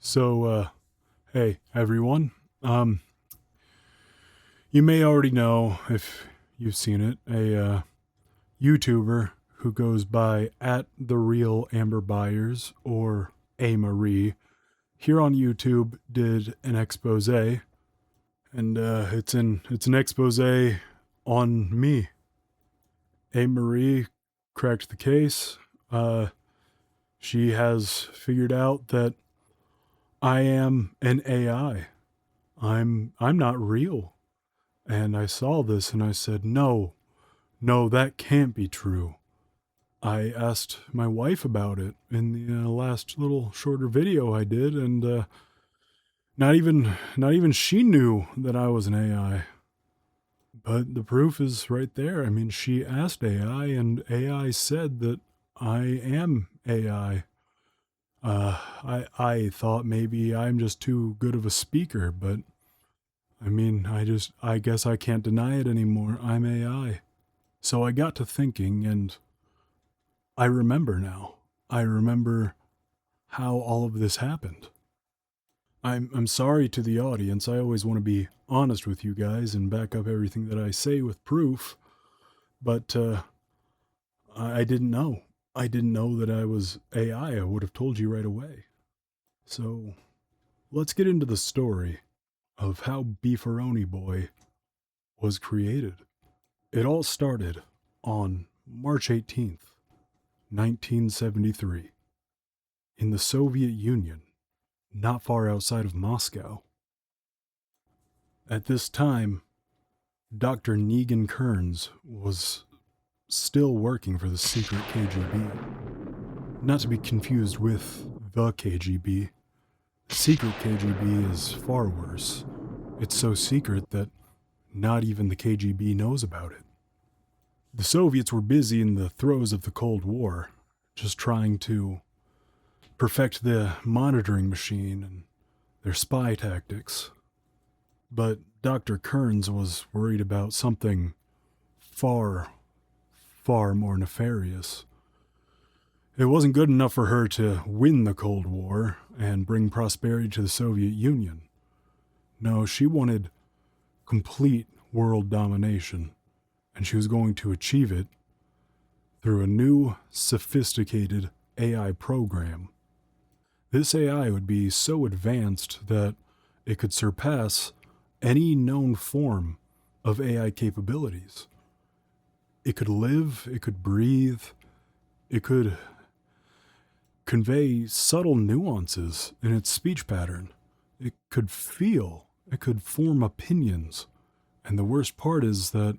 Hey everyone. You may already know, if you've seen it, a YouTuber who goes by at the real Amber Byers or AyeMarie here on YouTube did an expose, and it's an expose on me. AyeMarie cracked the case. She has figured out that I am an AI. I'm not real. And I saw this and I said, no, that can't be true. I asked my wife about it in the last little shorter video I did, and not even she knew that I was an AI. But the proof is right there. I mean, she asked AI, and AI said that I am AI. I thought maybe I'm just too good of a speaker, but I mean, I guess I can't deny it anymore. I'm AI. So I got to thinking, and I remember now. I remember how all of this happened. I'm sorry to the audience. I always want to be honest with you guys and back up everything that I say with proof. But I didn't know. I didn't know that I was AI. I would have told you right away. So let's get into the story of how BeefaroniBoy was created. It all started on March 18th, 1973, in the Soviet Union, not far outside of Moscow. At this time, Dr. Negan Kearns was still working for the secret KGB. Not to be confused with the KGB. The secret KGB is far worse. It's so secret that not even the KGB knows about it. The Soviets were busy in the throes of the Cold War, just trying to perfect the monitoring machine and their spy tactics. But Dr. Kearns was worried about something far more nefarious. It wasn't good enough for her to win the Cold War and bring prosperity to the Soviet Union. No, she wanted complete world domination, and she was going to achieve it through a new, sophisticated AI program. This AI would be so advanced that it could surpass any known form of AI capabilities. It could live, it could breathe, it could convey subtle nuances in its speech pattern. It could feel, it could form opinions. And the worst part is that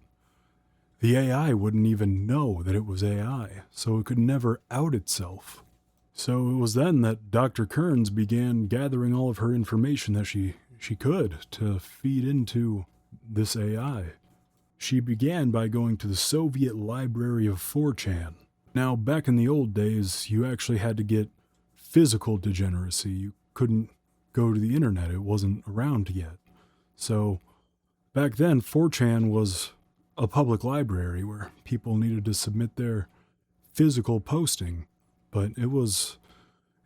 the AI wouldn't even know that it was AI, so it could never out itself. So it was then that Dr. Kearns began gathering all of her information that she could to feed into this AI. She began by going to the Soviet library of 4chan. Now, back in the old days, you actually had to get physical degeneracy. You couldn't go to the internet. It wasn't around yet. So back then, 4chan was a public library where people needed to submit their physical posting, but it was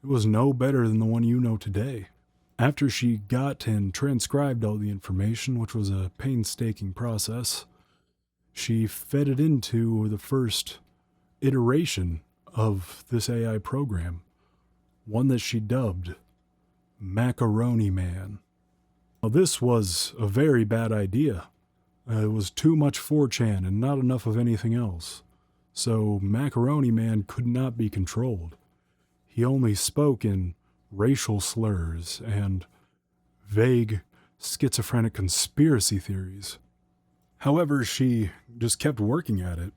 no better than the one you know today. After she got and transcribed all the information, which was a painstaking process, she fed it into the first iteration of this AI program, one that she dubbed Macaroni Man. Now, this was a very bad idea. It was too much 4chan and not enough of anything else. So Macaroni Man could not be controlled. He only spoke in racial slurs and vague schizophrenic conspiracy theories. However, she just kept working at it.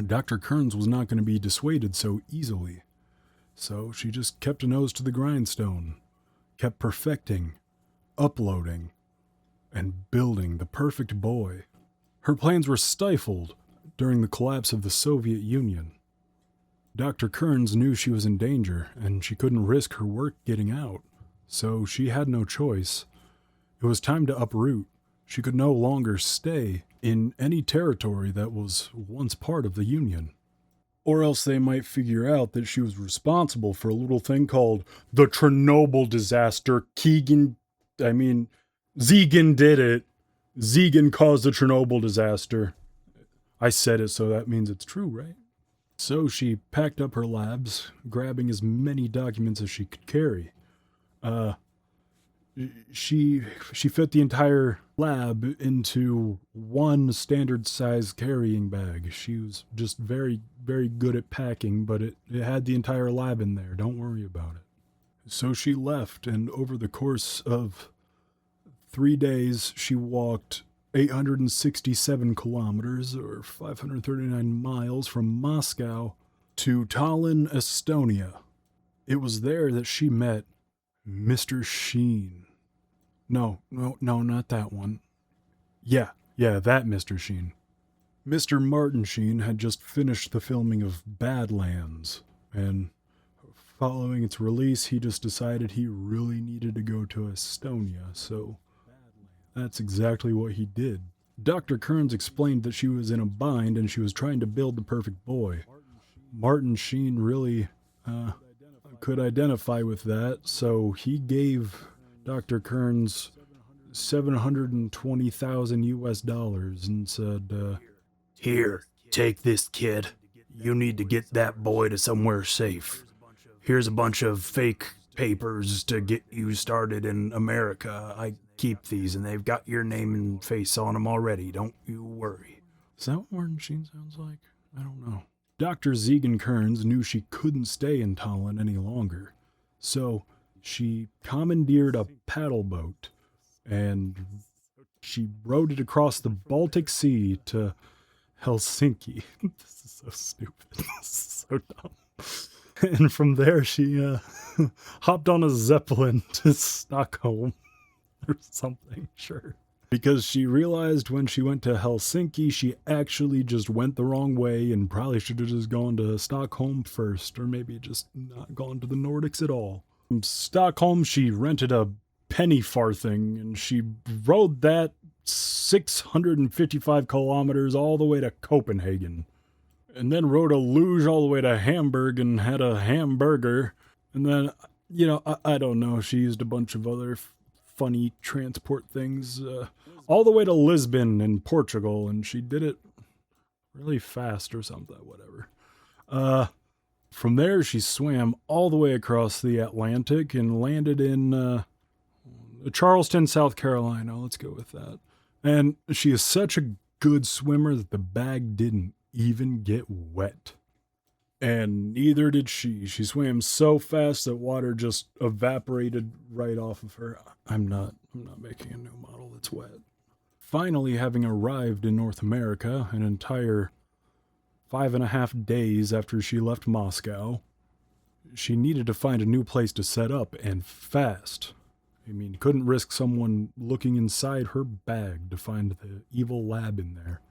Dr. Kearns was not going to be dissuaded so easily. So she just kept a nose to the grindstone, kept perfecting, uploading, and building the perfect boy. Her plans were stifled during the collapse of the Soviet Union. Dr. Kearns knew she was in danger, and she couldn't risk her work getting out, so she had no choice. It was time to uproot. She could no longer stay in any territory that was once part of the Union. Or else they might figure out that she was responsible for a little thing called the Chernobyl disaster. Zegan did it. Zegan caused the Chernobyl disaster. I said it, so that means it's true, right? So she packed up her labs, grabbing as many documents as she could carry. She fit the entire lab into one standard size carrying bag. She was just very, very good at packing, but it had the entire lab in there. Don't worry about it. So she left, and over the course of 3 days, she walked 867 kilometers, or 539 miles, from Moscow to Tallinn, Estonia. It was there that she met Mr. Sheen. No, not that one. Yeah, that Mr. Sheen. Mr. Martin Sheen had just finished the filming of Badlands, and following its release, he just decided he really needed to go to Estonia, so that's exactly what he did. Dr. Kearns explained that she was in a bind and she was trying to build the perfect boy. Martin Sheen really could identify with that, so he gave Dr. Kearns $720,000 and said, "Here, take this, kid. You need to get that boy to somewhere safe. Here's a bunch of fake papers to get you started in America. I keep these, and they've got your name and face on them already. Don't you worry." Is that what Martin Sheen sounds like? I don't know. Dr. Zegan Kearns knew she couldn't stay in Tallinn any longer, so she commandeered a paddle boat and she rowed it across the Baltic Sea to Helsinki. This is so stupid. This is so dumb. And from there, she hopped on a Zeppelin to Stockholm or something, sure. Because she realized when she went to Helsinki, she actually just went the wrong way and probably should have just gone to Stockholm first, or maybe just not gone to the Nordics at all. From Stockholm, she rented a penny farthing and she rode that 655 kilometers all the way to Copenhagen. And then rode a luge all the way to Hamburg and had a hamburger. And then, I don't know, she used a bunch of other funny transport things all the way to Lisbon in Portugal, and she did it really fast or something, whatever. From there, she swam all the way across the Atlantic and landed in Charleston, South Carolina. Let's go with that. And she is such a good swimmer that the bag didn't even get wet. And neither did she. She swam so fast that water just evaporated right off of her. I'm not making a new model that's wet. Finally, having arrived in North America an entire 5.5 days after she left Moscow, she needed to find a new place to set up, and fast. Couldn't risk someone looking inside her bag to find the evil lab in there.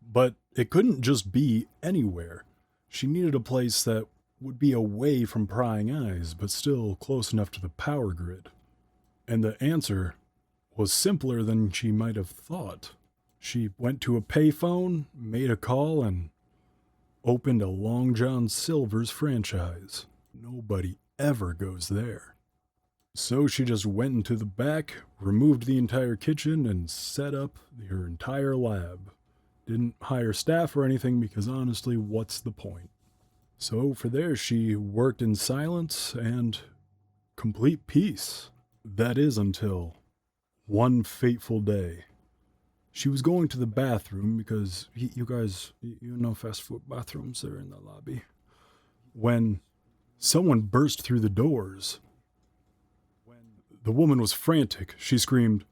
But it couldn't just be anywhere. She needed a place that would be away from prying eyes, but still close enough to the power grid. And the answer was simpler than she might have thought. She went to a payphone, made a call, and opened a Long John Silver's franchise. Nobody ever goes there. So she just went into the back, removed the entire kitchen, and set up her entire lab. Didn't hire staff or anything because honestly, what's the point? So for there, she worked in silence and complete peace. That is until one fateful day. She was going to the bathroom because you guys, fast food bathrooms are in the lobby. When someone burst through the doors. The woman was frantic. She screamed,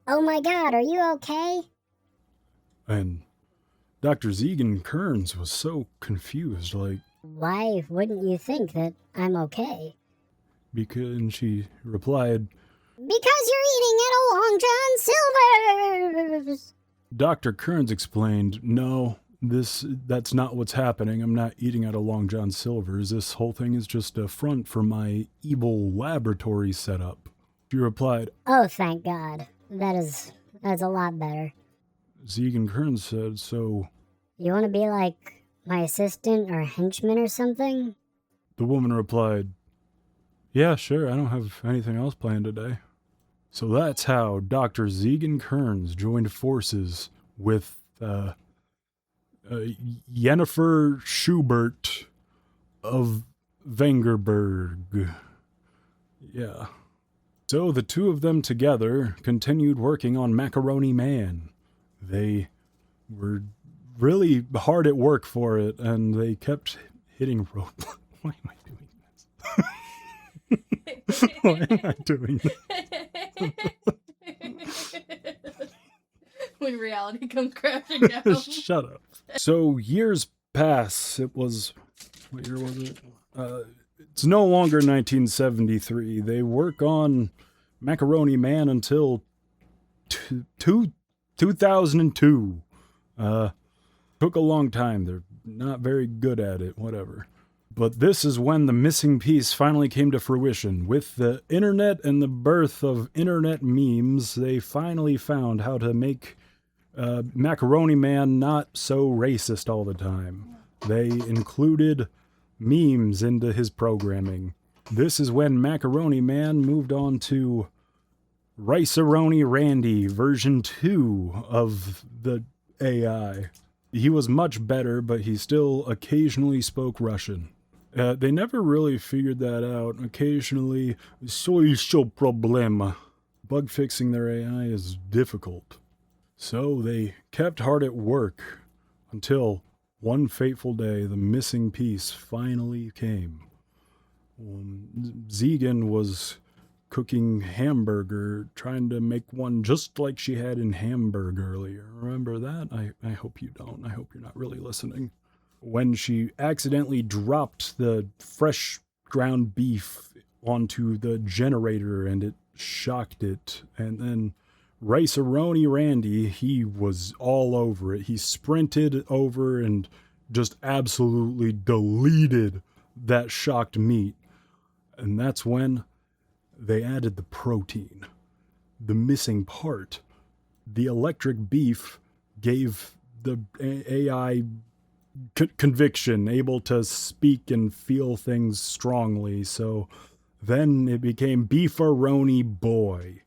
"Oh my God, are you okay?" And Dr. Zegan Kearns was so confused, like, "Why wouldn't you think that I'm okay?" And she replied, "Because you're eating at a Long John Silver's." Dr. Kearns explained, "No, that's not what's happening. I'm not eating at a Long John Silver's. This whole thing is just a front for my evil laboratory setup." She replied, "Oh, thank God. That's a lot better." Zegan Kearns said, "So you want to be like My assistant or henchman or something? The woman replied, "Yeah, sure, I don't have anything else planned today." So that's how Dr. Zegan Kearns joined forces with Yennefer Schubert of Vengerberg. Yeah. So the two of them together continued working on Macaroni Man. They were really hard at work for it, and they kept hitting roadblocks. Why am I doing this? Why am I doing this? When reality comes crashing down. Shut up. So years pass. It was... What year was it? It's no longer 1973. They work on Macaroni Man until 2002. Took a long time. They're not very good at it, whatever. But this is when the missing piece finally came to fruition. With the internet and the birth of internet memes, they finally found how to make Macaroni Man not so racist all the time. They included memes into his programming. This is when Macaroni Man moved on to Rice-A-Roni Randy version 2 of the AI. He was much better, but he still occasionally spoke Russian. They never really figured that out. Occasionally, soy problema. Bug fixing their AI is difficult. So they kept hard at work until one fateful day, the missing piece finally came. Zegan was cooking hamburger, trying to make one just like she had in Hamburg earlier. Remember that? I hope you don't. I hope you're not really listening. When she accidentally dropped the fresh ground beef onto the generator and it shocked it, and then Rice-A-Roni Randy, he was all over it. He sprinted over and just absolutely deleted that shocked meat. And that's when they added the protein, the missing part. The electric beef gave the AI conviction, able to speak and feel things strongly. So then it became BeefaroniBoy,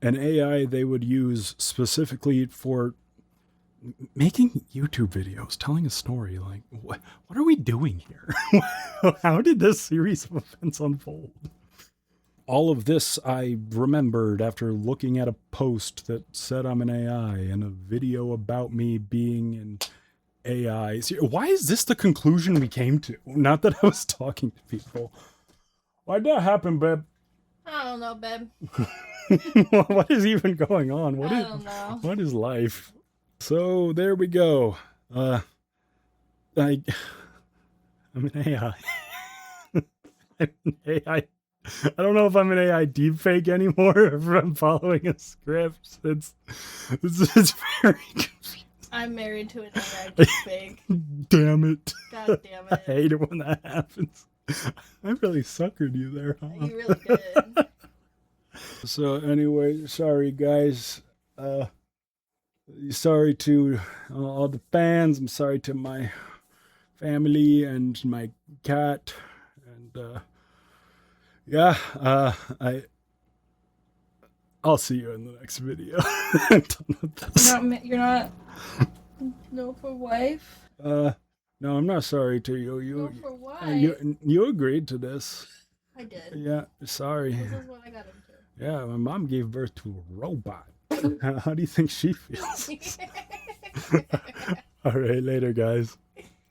an AI they would use specifically for making YouTube videos, telling a story. Like, what are we doing here? How did this series of events unfold? All of this I remembered after looking at a post that said I'm an AI and a video about me being an AI. Why is this the conclusion we came to? Not that I was talking to people. Why'd that happen, babe? I don't know, babe. What is even going on? I don't know. What is life? So there we go. I'm an AI. I'm an AI. I don't know if I'm an AI deepfake anymore or if I'm following a script. It's very confusing. I'm married to an AI deepfake. Damn it. God damn I it. hate it when that happens. I really suckered you there, huh? You really did. So anyway, sorry guys. Sorry to all the fans. I'm sorry to my family and my cat. And I'll see you in the next video. I'm done with this. You're not no for wife? No, I'm not sorry to you. No for wife? You agreed to this. I did. Yeah, sorry. This is what I got into. Yeah, my mom gave birth to a robot. How do you think she feels? All right, later, guys.